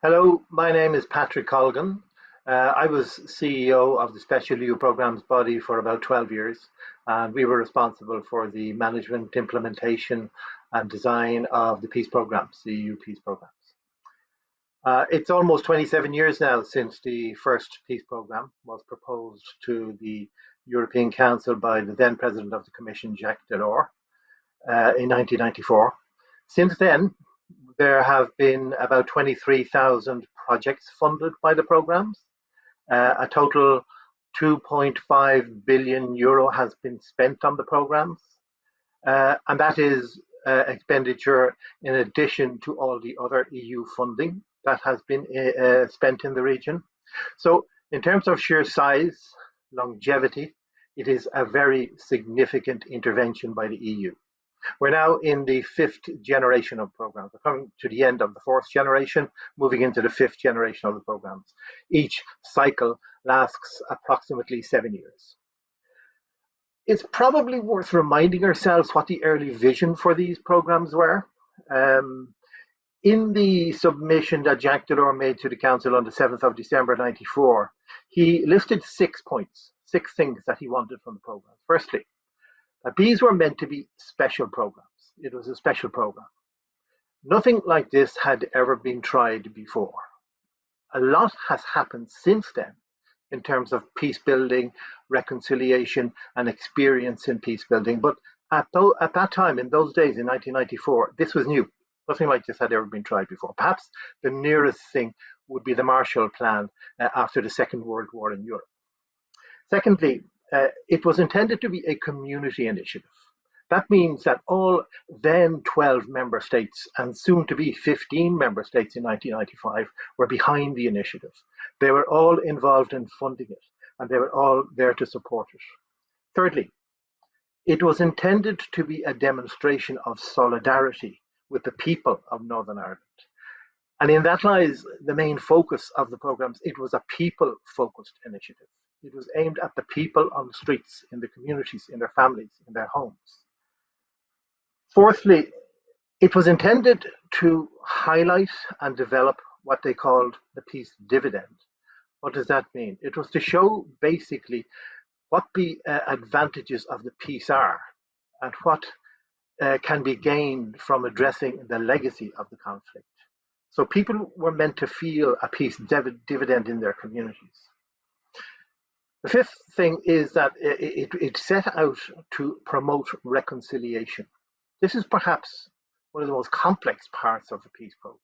Hello, my name is Patrick Colgan. I was CEO of the Special EU Programs body for about 12 years, and we were responsible for the management, implementation, and design of the peace programs, the EU peace programs. It's almost 27 years now since the first peace program was proposed to the European Council by the then President of the Commission, Jacques Delors, in 1994. Since then, there have been about 23,000 projects funded by the programs. A total 2.5 billion euro has been spent on the programs, and that is expenditure in addition to all the other EU funding that has been spent in the region. So, in terms of sheer size, longevity, it is a very significant intervention by the EU. We're now in the fifth generation of programs. We're coming to the end of the fourth generation, moving into the fifth generation of the programs. Each cycle lasts approximately 7 years. It's probably worth reminding ourselves what the early vision for these programs were. In the submission that Jacques Delors made to the Council on the 7th of December 94, he listed 6 points, 6 things that he wanted from the program. Firstly, that these were meant to be special programs. It was a special program. Nothing like this had ever been tried before. A lot has happened since then in terms of peace building, reconciliation, and experience in peace building. But at that time, in those days, in 1994, this was new. Nothing like this had ever been tried before. Perhaps the nearest thing would be the Marshall Plan after the Second World War in Europe. Secondly, it was intended to be a community initiative. That means that all then 12 member states and soon to be 15 member states in 1995 were behind the initiative. They were all involved in funding it, and they were all there to support it. Thirdly, it was intended to be a demonstration of solidarity with the people of Northern Ireland. And in that lies the main focus of the programs. It was a people-focused initiative. It was aimed at the people on the streets, in the communities, in their families, in their homes. Fourthly, it was intended to highlight and develop what they called the peace dividend. What does that mean? It was to show basically what the advantages of the peace are and what can be gained from addressing the legacy of the conflict. So people were meant to feel a peace dividend in their communities. The fifth thing is that it set out to promote reconciliation. This is perhaps one of the most complex parts of the peace programs.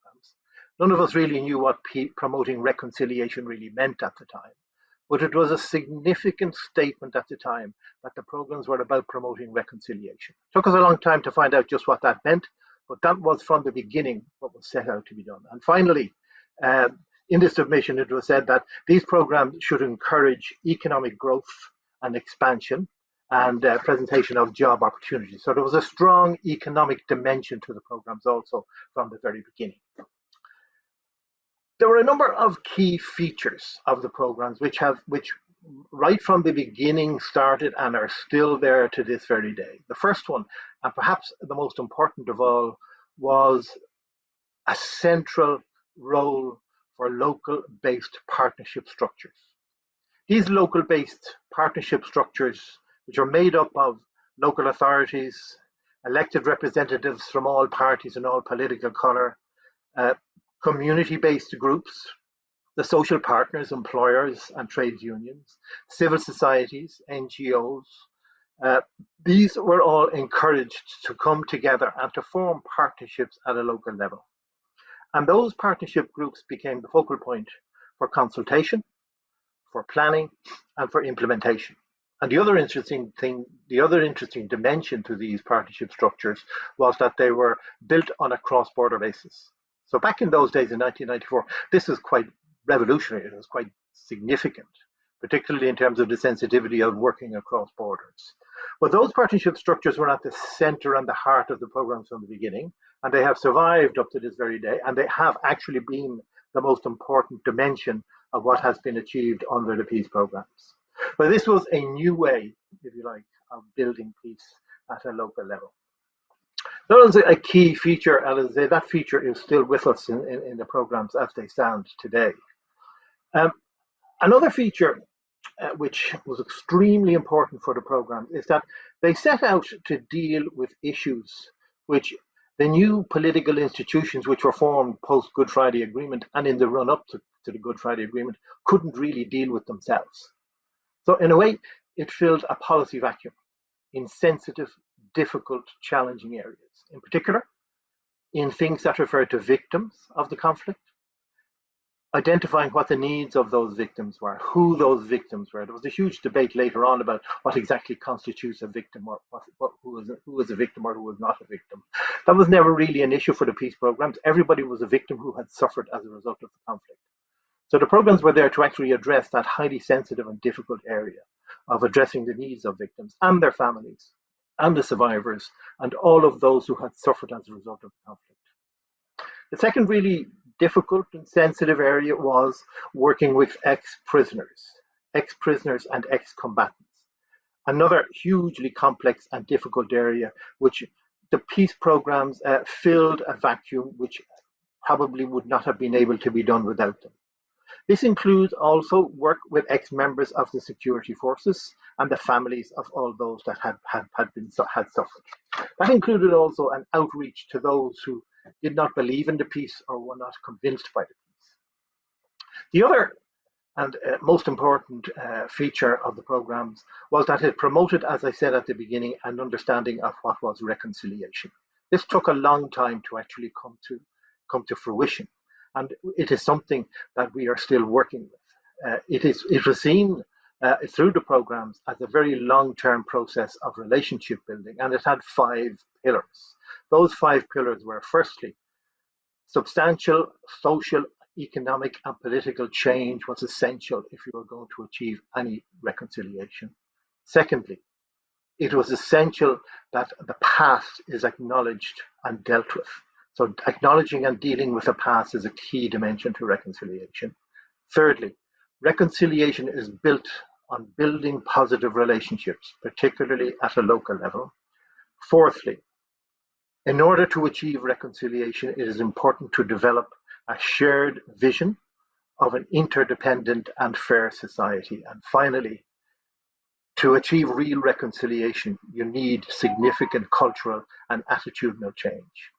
None of us really knew what promoting reconciliation really meant at the time, but it was a significant statement at the time that the programs were about promoting reconciliation. It took us a long time to find out just what that meant, but that was from the beginning what was set out to be done. And finally, in the submission, it was said that these programs should encourage economic growth and expansion and presentation of job opportunities. So there was a strong economic dimension to the programs also from the very beginning. There were a number of key features of the programs which right from the beginning started and are still there to this very day. The first one, and perhaps the most important of all, was a central role for local-based partnership structures. These local-based partnership structures, which are made up of local authorities, elected representatives from all parties and all political colour, community-based groups, the social partners, employers and trade unions, civil societies, NGOs, these were all encouraged to come together and to form partnerships at a local level. And those partnership groups became the focal point for consultation, for planning, and for implementation. And the other interesting dimension to these partnership structures was that they were built on a cross-border basis. So back in those days in 1994, this was quite revolutionary. It was quite significant, particularly in terms of the sensitivity of working across borders. But those partnership structures were at the center and the heart of the programs from the beginning, and they have survived up to this very day, and they have actually been the most important dimension of what has been achieved under the peace programs. But this was a new way, if you like, of building peace at a local level. That was a key feature, and as I say, that feature is still with us in the programs as they stand today. Um, Another feature which was extremely important for the program is that they set out to deal with issues which the new political institutions which were formed post Good Friday Agreement and in the run up to the Good Friday Agreement couldn't really deal with themselves. So, in a way, it filled a policy vacuum in sensitive, difficult, challenging areas. In particular, in things that refer to victims of the conflict, identifying what the needs of those victims were, who those victims were. There was a huge debate later on about what exactly constitutes a victim, or who was a victim or who was not a victim. That was never really an issue for the peace programs. Everybody was a victim who had suffered as a result of the conflict. So the programs were there to actually address that highly sensitive and difficult area of addressing the needs of victims and their families and the survivors and all of those who had suffered as a result of the conflict. The second really difficult and sensitive area was working with ex-prisoners and ex-combatants. Another hugely complex and difficult area, which the peace programs filled a vacuum which probably would not have been able to be done without them. This includes also work with ex-members of the security forces and the families of all those that had suffered. That included also an outreach to those who did not believe in the peace or were not convinced by the peace. The other and most important feature of the programs was that it promoted, as I said at the beginning, an understanding of what was reconciliation. This took a long time to actually come to fruition, and it is something that we are still working with. It was seen through the programs as a very long-term process of relationship building, and it had 5 pillars. Those 5 pillars were, firstly, substantial social, economic, and political change was essential if you were going to achieve any reconciliation. Secondly, it was essential that the past is acknowledged and dealt with. So, acknowledging and dealing with the past is a key dimension to reconciliation. Thirdly, reconciliation is built on building positive relationships, particularly at a local level. Fourthly, in order to achieve reconciliation, it is important to develop a shared vision of an interdependent and fair society. And finally, to achieve real reconciliation, you need significant cultural and attitudinal change.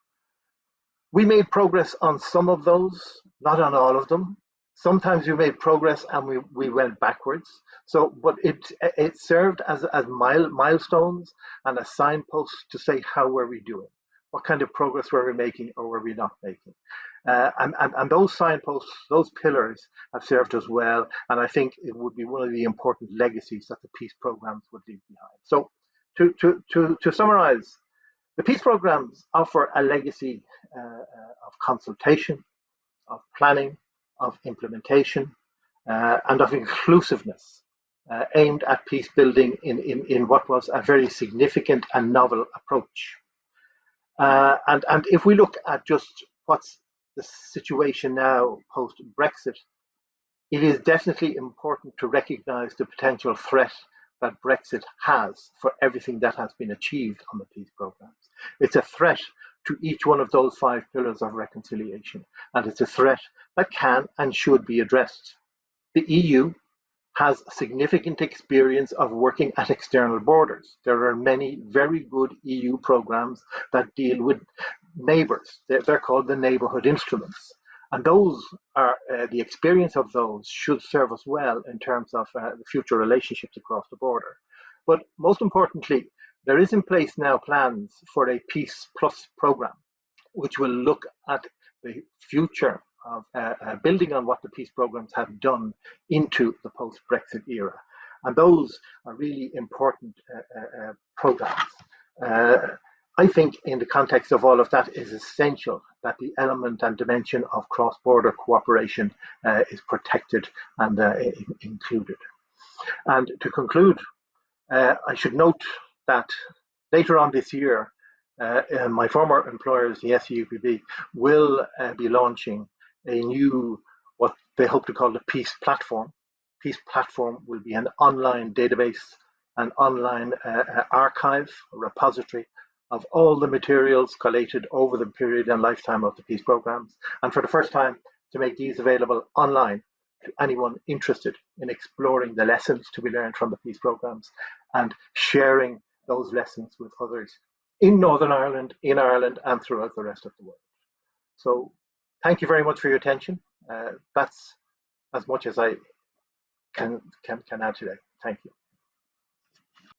We made progress on some of those, not on all of them. Sometimes we made progress and we went backwards. So, but it served as milestones and a signpost to say how were we doing, what kind of progress were we making or were we not making. And those signposts, those pillars have served us well, and I think it would be one of the important legacies that the peace programs would leave behind. So, to summarize, the peace programs offer a legacy of consultation, of planning, of implementation, and of inclusiveness aimed at peace building in what was a very significant and novel approach. And if we look at just what's the situation now post Brexit, it is definitely important to recognize the potential threat that Brexit has for everything that has been achieved on the peace programs. It's a threat to each one of those 5 pillars of reconciliation, and it's a threat that can and should be addressed. The EU has significant experience of working at external borders. There are many very good EU programs that deal with neighbours. They're called the neighbourhood instruments. And those are the experience of those should serve us well in terms of the future relationships across the border. But most importantly, there is in place now plans for a Peace Plus program, which will look at the future of building on what the peace programs have done into the post-Brexit era. And those are really important programs. I think in the context of all of that, it is essential that the element and dimension of cross-border cooperation is protected and included. And to conclude, I should note that later on this year, my former employers, the SEUPB, will be launching a new, what they hope to call the Peace Platform. Peace Platform will be an online database, an online archive, a repository of all the materials collated over the period and lifetime of the peace programs, and for the first time to make these available online to anyone interested in exploring the lessons to be learned from the peace programs and sharing those lessons with others in Northern Ireland, in Ireland, and throughout the rest of the world. So thank you very much for your attention. That's as much as I can add today. Thank you.